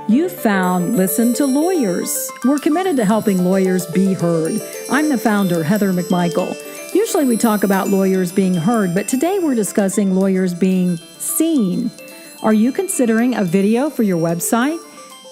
You found Listen to Lawyers. We're committed to helping lawyers be heard. I'm the founder, Heather McMichael. Usually we talk about lawyers being heard, but today we're discussing lawyers being seen. Are you considering a video for your website?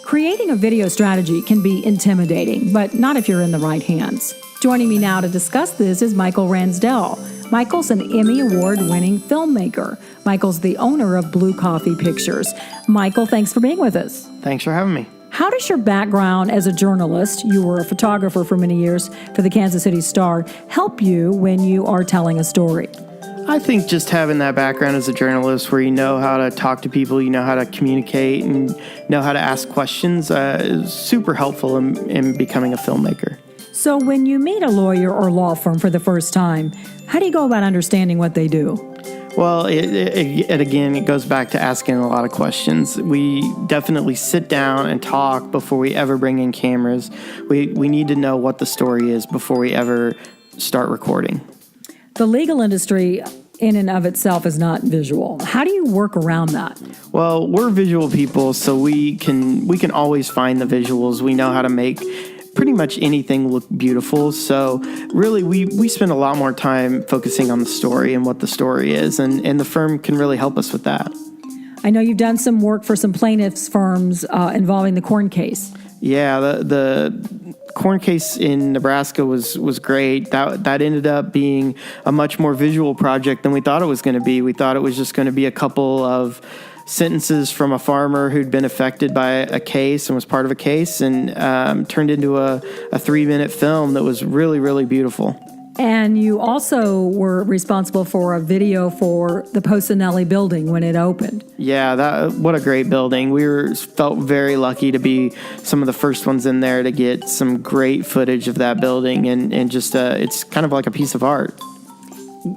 Creating a video strategy can be intimidating, but not if you're in the right hands. Joining me now to discuss this is Michael Randsdell. Michael's an Emmy Award-winning filmmaker. Michael's the owner of Blue Coffee Pictures. Michael, thanks for being with us. Thanks for having me. How does your background as a journalist, you were a photographer for many years for the Kansas City Star, help you when you are telling a story? I think just having that background as a journalist where you know how to talk to people, you know how to communicate, and know how to ask questions is super helpful in becoming a filmmaker. So when you meet a lawyer or law firm for the first time, how do you go about understanding what they do? Well, it goes back to asking a lot of questions. We definitely sit down and talk before we ever bring in cameras. We need to know what the story is before we ever start recording. The legal industry in and of itself is not visual. How do you work around that? Well, we're visual people, so we can always find the visuals. We know how to make pretty much anything look beautiful. So really, we spend a lot more time focusing on the story and what the story is, and the firm can really help us with that. I know you've done some work for some plaintiffs' firms involving the corn case. Yeah, the corn case in Nebraska was great. That ended up being a much more visual project than we thought it was going to be. We thought it was just going to be a couple of sentences from a farmer who'd been affected by a case and was part of a case, and turned into a 3-minute film that was really, really beautiful. And you also were responsible for a video for the Pocinelli building when it opened. Yeah, what a great building. We felt very lucky to be some of the first ones in there to get some great footage of that building, and just it's kind of like a piece of art.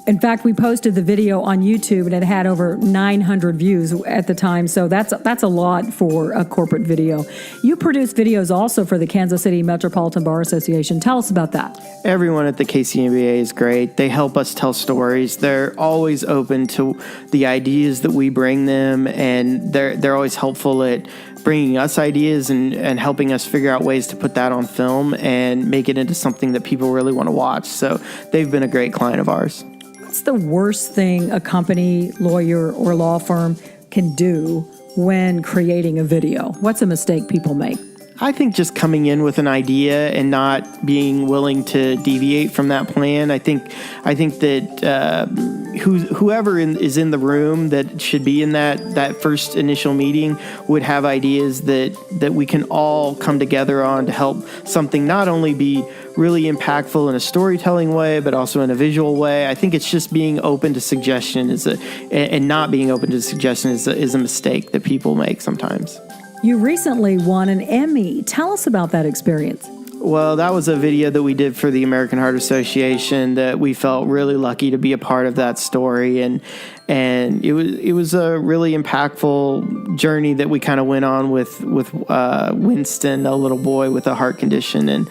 In fact, we posted the video on YouTube, and it had over 900 views at the time, so that's a lot for a corporate video. You produce videos also for the Kansas City Metropolitan Bar Association. Tell us about that. Everyone at the KCMBA is great. They help us tell stories. They're always open to the ideas that we bring them, and they're always helpful at bringing us ideas and helping us figure out ways to put that on film and make it into something that people really want to watch. So they've been a great client of ours. What's the worst thing a company, lawyer, or law firm can do when creating a video? What's a mistake people make? I think just coming in with an idea and not being willing to deviate from that plan. I think that whoever is in the room that should be in that first initial meeting would have ideas that we can all come together on to help something not only be really impactful in a storytelling way, but also in a visual way. I think it's just being open to suggestion and not being open to suggestion is a mistake that people make sometimes. You recently won an Emmy. Tell us about that experience. Well, that was a video that we did for the American Heart Association that we felt really lucky to be a part of that story, and it was a really impactful journey that we kind of went on with Winston, a little boy with a heart condition, and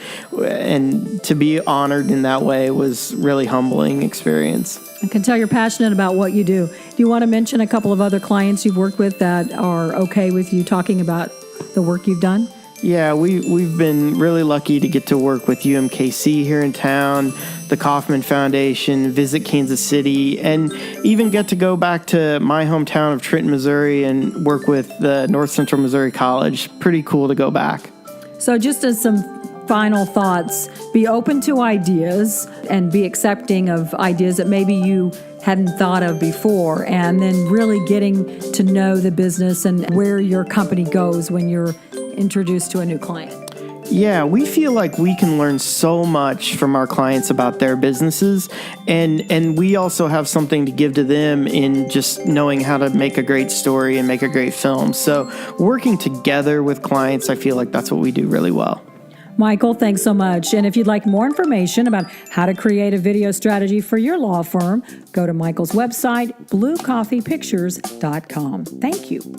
to be honored in that way was really humbling experience. I can tell you're passionate about what you do. Do you want to mention a couple of other clients you've worked with that are okay with you talking about the work you've done? Yeah, we've been really lucky to get to work with UMKC here in town, the Kauffman Foundation, visit Kansas City, and even get to go back to my hometown of Trenton, Missouri, and work with the North Central Missouri College. Pretty cool to go back. So just as some final thoughts, be open to ideas and be accepting of ideas that maybe you hadn't thought of before, and then really getting to know the business and where your company goes when you're introduced to a new client. Yeah, we feel like we can learn so much from our clients about their businesses, and we also have something to give to them in just knowing how to make a great story and make a great film. So working together with clients, I feel like that's what we do really well. Michael, thanks so much. And if you'd like more information about how to create a video strategy for your law firm, go to Michael's website, bluecoffeepictures.com. Thank you.